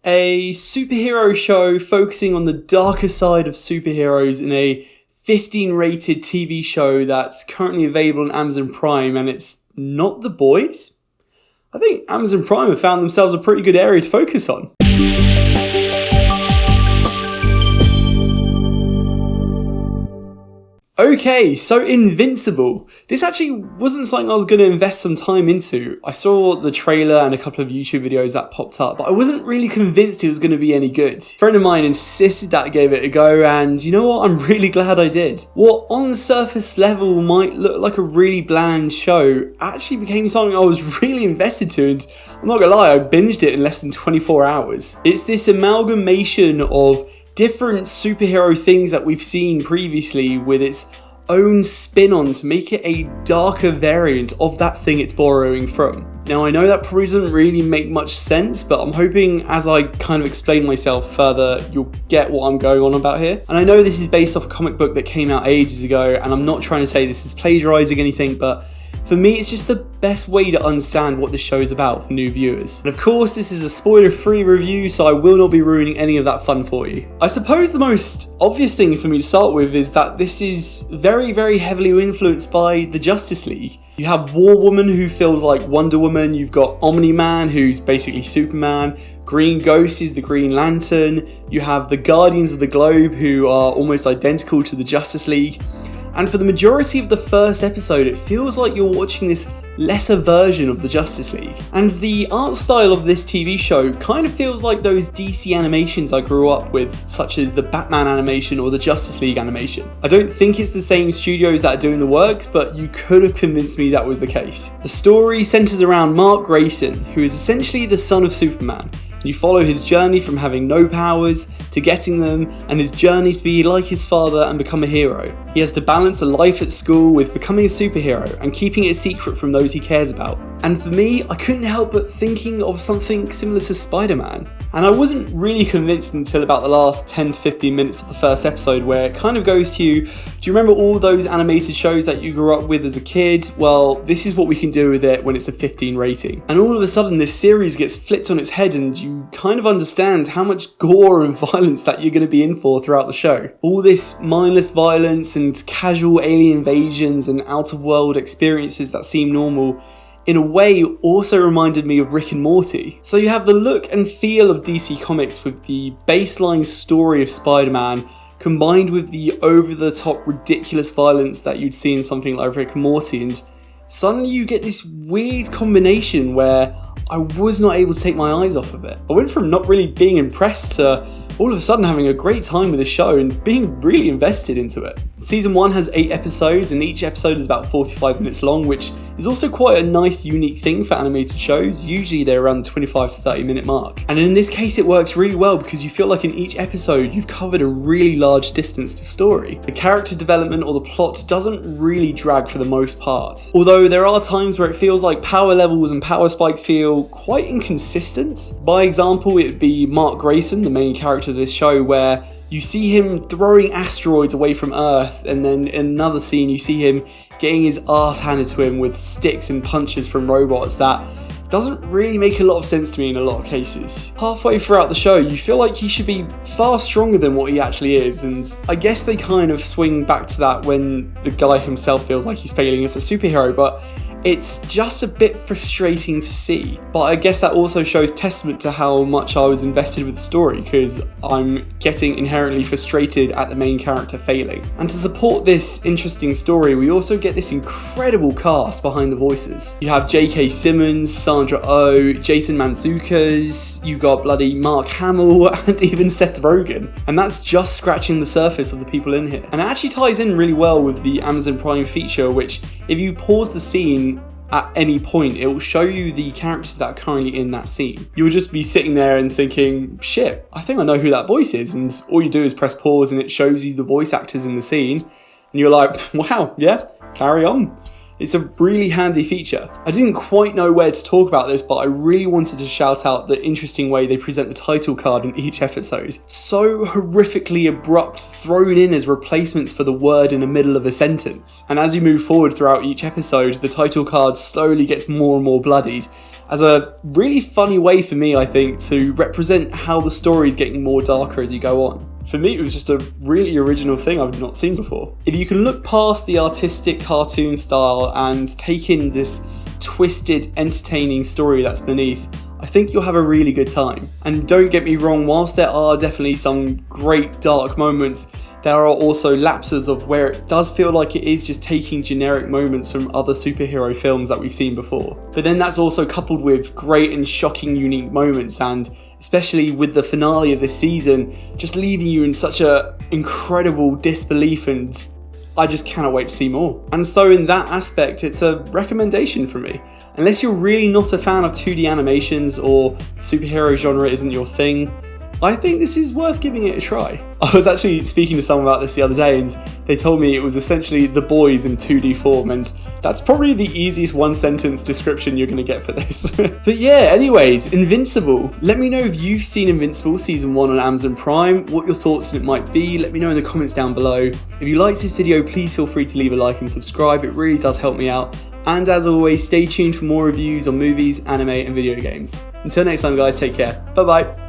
a superhero show focusing on the darker side of superheroes in a 15 rated TV show that's currently available on Amazon Prime, and it's not The Boys? I think Amazon Prime have found themselves a pretty good area to focus on. Okay, so Invincible. This actually wasn't something I was going to invest some time into. I saw the trailer and a couple of YouTube videos that popped up, but I wasn't really convinced it was going to be any good. A friend of mine insisted that I gave it a go, and you know what? I'm really glad I did. What on the surface level might look like a really bland show actually became something I was really invested to, and I'm not going to lie, I binged it in less than 24 hours. It's this amalgamation of different superhero things that we've seen previously with its own spin on to make it a darker variant of that thing it's borrowing from. Now, I know that probably doesn't really make much sense, but I'm hoping as I kind of explain myself further, you'll get what I'm going on about here. And I know this is based off a comic book that came out ages ago, and I'm not trying to say this is plagiarizing anything, but for me, it's just the best way to understand what the show is about for new viewers. And of course, this is a spoiler-free review, so I will not be ruining any of that fun for you. I suppose the most obvious thing for me to start with is that this is very, very heavily influenced by the Justice League. You have War Woman, who feels like Wonder Woman, you've got Omni-Man, who's basically Superman, Green Ghost is the Green Lantern, you have the Guardians of the Globe, who are almost identical to the Justice League. And for the majority of the first episode, it feels like you're watching this lesser version of the Justice League. And the art style of this TV show kind of feels like those DC animations I grew up with, such as the Batman animation or the Justice League animation. I don't think it's the same studios that are doing the works, but you could have convinced me that was the case. The story centers around Mark Grayson, who is essentially the son of Superman. You follow his journey from having no powers to getting them, and his journey to be like his father and become a hero. He has to balance a life at school with becoming a superhero and keeping it a secret from those he cares about. And for me, I couldn't help but thinking of something similar to Spider-Man. And I wasn't really convinced until about the last 10 to 15 minutes of the first episode, where it kind of goes to, do you remember all those animated shows that you grew up with as a kid? Well, this is what we can do with it when it's a 15 rating. And all of a sudden this series gets flipped on its head, and you kind of understand how much gore and violence that you're going to be in for throughout the show. All this mindless violence and casual alien invasions and out-of-world experiences that seem normal, in a way, also reminded me of Rick and Morty. So you have the look and feel of DC Comics with the baseline story of Spider-Man combined with the over-the-top ridiculous violence that you'd see in something like Rick and Morty, and suddenly you get this weird combination where I was not able to take my eyes off of it. I went from not really being impressed to all of a sudden having a great time with the show and being really invested into it. Season 1 has 8 episodes, and each episode is about 45 minutes long, which is also quite a nice unique thing for animated shows. Usually they're around the 25 to 30 minute mark. And in this case it works really well because you feel like in each episode you've covered a really large distance to story. The character development or the plot doesn't really drag for the most part. Although there are times where it feels like power levels and power spikes feel quite inconsistent. By example, it would be Mark Grayson, the main character of this show, where you see him throwing asteroids away from Earth, and then in another scene you see him getting his ass handed to him with sticks and punches from robots. That doesn't really make a lot of sense to me in a lot of cases. Halfway throughout the show you feel like he should be far stronger than what he actually is, and I guess they kind of swing back to that when the guy himself feels like he's failing as a superhero, but it's just a bit frustrating to see. But I guess that also shows testament to how much I was invested with the story, because I'm getting inherently frustrated at the main character failing. And to support this interesting story, we also get this incredible cast behind the voices. You have J.K. Simmons, Sandra Oh, Jason Mantzoukas, you got bloody Mark Hamill, and even Seth Rogen. And that's just scratching the surface of the people in here. And it actually ties in really well with the Amazon Prime feature, which if you pause the scene at any point, it will show you the characters that are currently in that scene. You'll just be sitting there and thinking, shit, I think I know who that voice is, and all you do is press pause and it shows you the voice actors in the scene, and you're like, wow, yeah, carry on. It's a really handy feature. I didn't quite know where to talk about this, but I really wanted to shout out the interesting way they present the title card in each episode. So horrifically abrupt, thrown in as replacements for the word in the middle of a sentence. And as you move forward throughout each episode, the title card slowly gets more and more bloodied, as a really funny way for me, I think, to represent how the story is getting more darker as you go on. For me, it was just a really original thing I've not seen before. If you can look past the artistic cartoon style and take in this twisted, entertaining story that's beneath, I think you'll have a really good time. And don't get me wrong, whilst there are definitely some great dark moments, there are also lapses of where it does feel like it is just taking generic moments from other superhero films that we've seen before. But then that's also coupled with great and shocking unique moments, and especially with the finale of this season, just leaving you in such a incredible disbelief, and I just cannot wait to see more. And so in that aspect, it's a recommendation for me. Unless you're really not a fan of 2D animations or the superhero genre isn't your thing, I think this is worth giving it a try. I was actually speaking to someone about this the other day, and they told me it was essentially The Boys in 2D form, and that's probably the easiest one-sentence description you're going to get for this. But yeah, anyways, Invincible. Let me know if you've seen Invincible Season 1 on Amazon Prime, what your thoughts on it might be. Let me know in the comments down below. If you liked this video, please feel free to leave a like and subscribe. It really does help me out. And as always, stay tuned for more reviews on movies, anime, and video games. Until next time, guys, take care. Bye-bye.